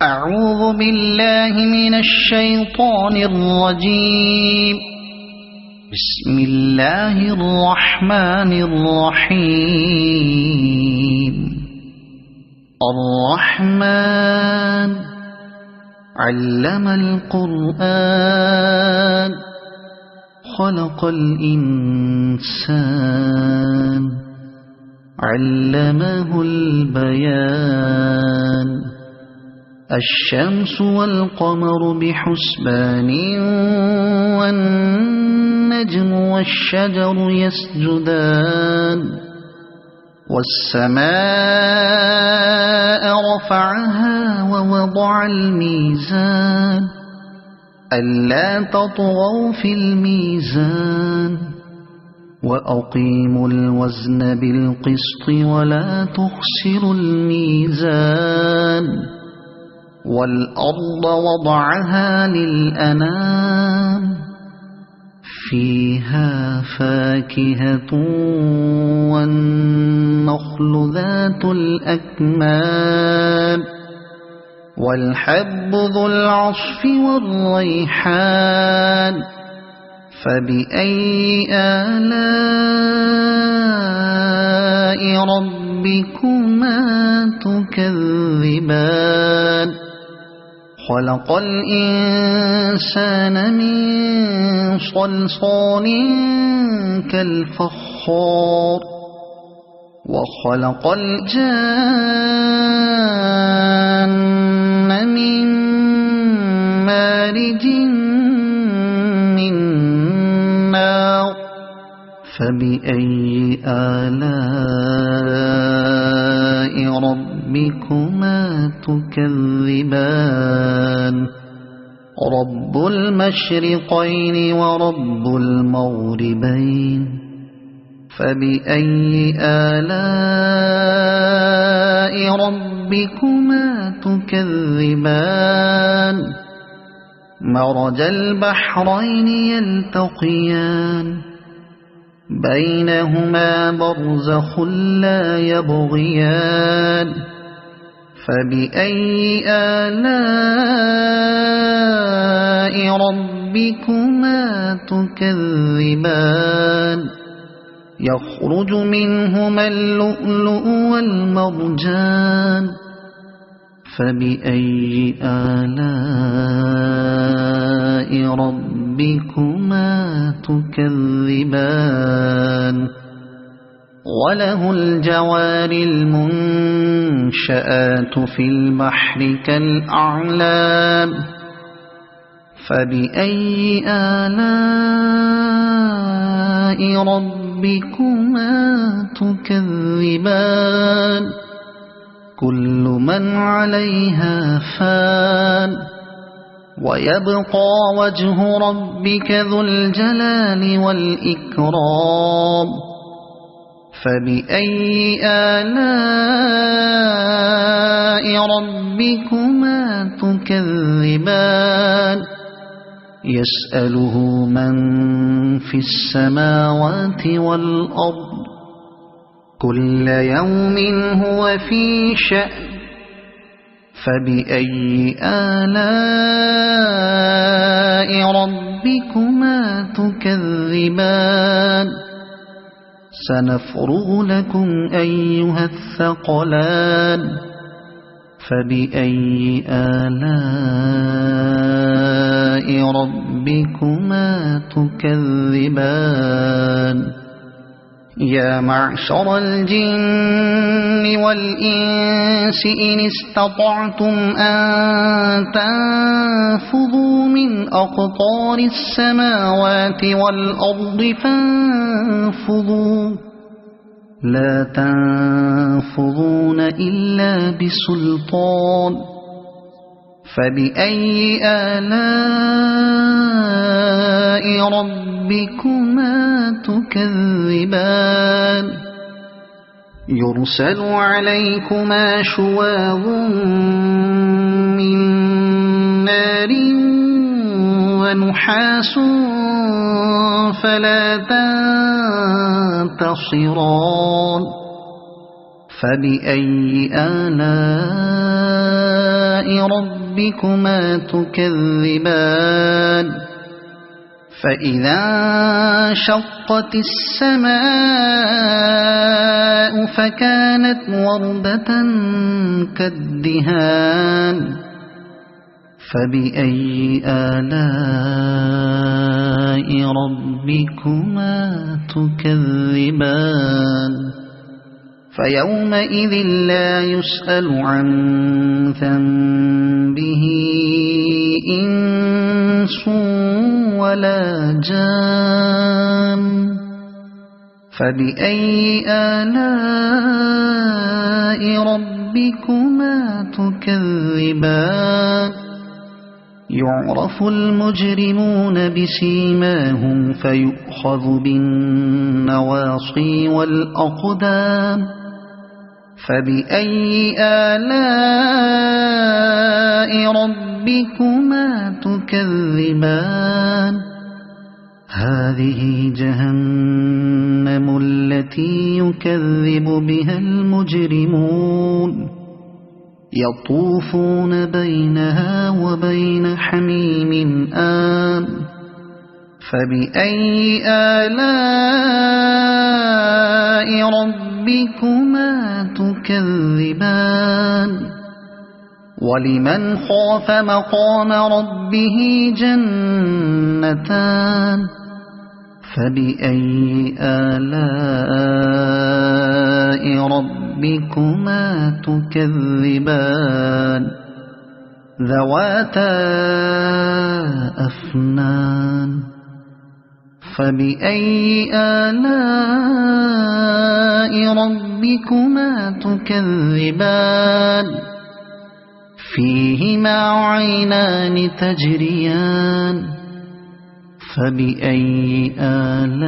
أعوذ بالله من الشيطان الرجيم. بسم الله الرحمن الرحيم. الرحمن علم القرآن خلق الإنسان علمه البيان. الشمس والقمر بحسبان والنجم والشجر يسجدان. والسماء رفعها ووضع الميزان ألا تطغوا في الميزان وأقيموا الوزن بالقسط ولا تخسروا الميزان. والأرض وضعها للأنام فيها فاكهة والنخل ذات الأكمام والحب ذو العصف والريحان. فبأي آلاء ربكما تكذبان. خلق الإنسان من صلصال كالفخار وخلق الجان من مارج من نار. فبأي آلاء ربكما تكذبان. رب المشرقين ورب المغربين. فبأي آلاء ربكما تكذبان. مرج البحرين يلتقيان بينهما برزخ لا يبغيان. فبأي آلاء ربكما تكذبان. يخرج منهما اللؤلؤ والمرجان. فبأي آلاء ربكما تكذبان. وله الجوار المنشآت في البحر كالأعلام. فبأي آلاء ربكما تكذبان. كل من عليها فان ويبقى وجه ربك ذو الجلال والإكرام. فبأي آلاء ربكما تكذبان. يسأله من في السماوات والأرض كل يوم هو في شأن. فبأي آلاء ربكما تكذبان. سنفرغ لكم أيها الثقلان. فبأي آلاء ربكما تكذبان. يا معشر الجن والإنس إن استطعتم أن تنفذوا من أقطار السماوات والأرض فانفذوا لا تنفذون إلا بسلطان. فبأي آلاء ربكما تكذبان. يرسل عليكما شواظ من نار ونحاس فلا تنتصران. فبأي آلاء ربكما تكذبان فإذا انشقت السماء فكانت وردة كالدهان فبأي آلاء ربكما تكذبان فيومئذ لا يسأل عن ذنبه إنس ولا جان فبأي آلاء ربكما تكذبان يعرف المجرمون بسيماهم فيؤخذ بالنواصي والأقدام فبأي آلاء ربكما تكذبان هذه جهنم التي يكذب بها المجرمون يطوفون بينها وبين حميم آن فبأي آلاء ربكما تكذبان ولمن خاف مقام ربه جنتان فبأي آلاء ربكما تكذبان ذواتا أفنان فبأي آلاء ربكما تكذبان فيهما عينان تجريان فبأي آلاء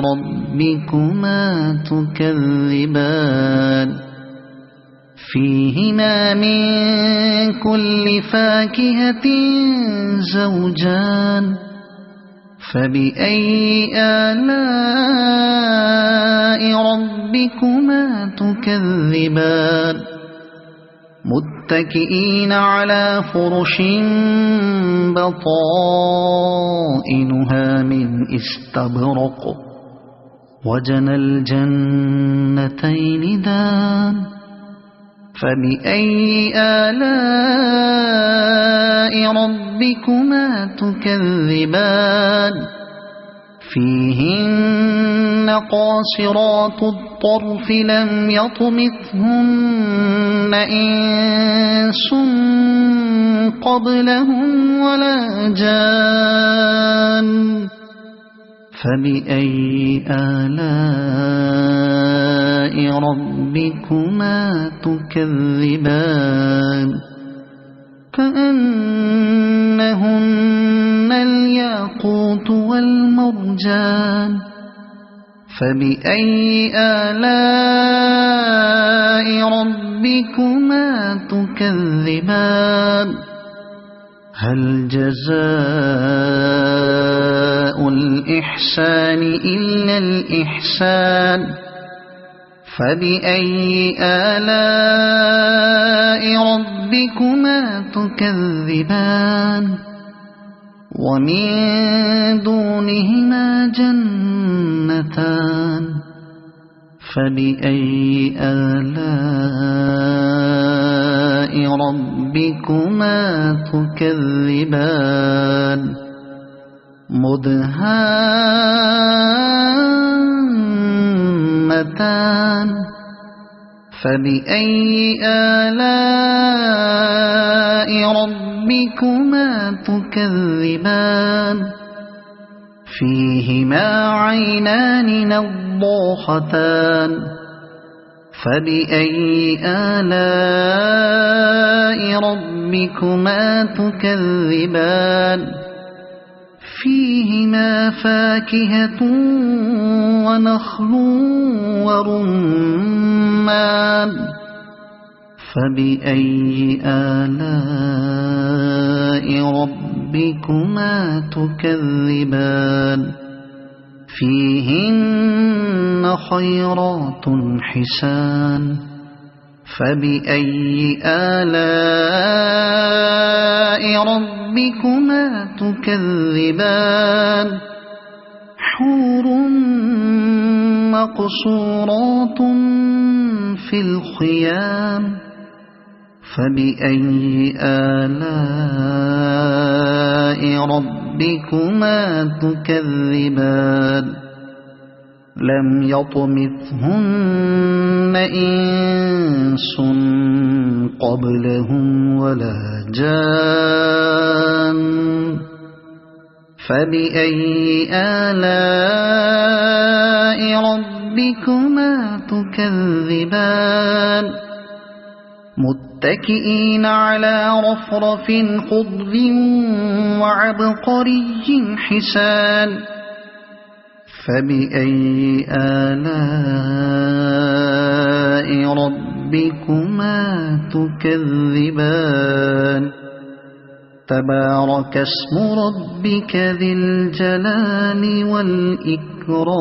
ربكما تكذبان فيهما من كل فاكهة زوجان فبأي آلاء ربكما تكذبان متكئين على فرش بطائنها من استبرق وجنى الجنتين دان فبأي آلاء ربكما تكذبان فيهن قاصرات الطرف لم يطمثهن إنس قبلهم ولا جان فبأي آلاء ربكما تكذبان كأنهن الياقوت والمرجان فبأي آلاء ربكما تكذبان هل جزاء الإحسان إلا الإحسان فبأي آلاء ربكما تكذبان ومن دونهما جنتان فبأي آلاء ربكما تكذبان مدهامتان فبأي آلاء ربكما تكذبان فيهما عينان نضاختان فبأي آلاء ربكما تكذبان فيهما فاكهة ونخل ورمان فبأي آلاء ربكما تكذبان فيهن خيرات حسان فبأي آلاء ربكما تكذبان حور مقصورات في الخيام فبأي آلاء ربكما تكذبان لم يطمثهن إنس قبلهم ولا جان فبأي آلاء ربكما تكذبان متكئين على رفرف خضر وعبقري حسان فبأي آلاء ربكما تكذبان تبارك اسم ربك ذي الجلال والإكرام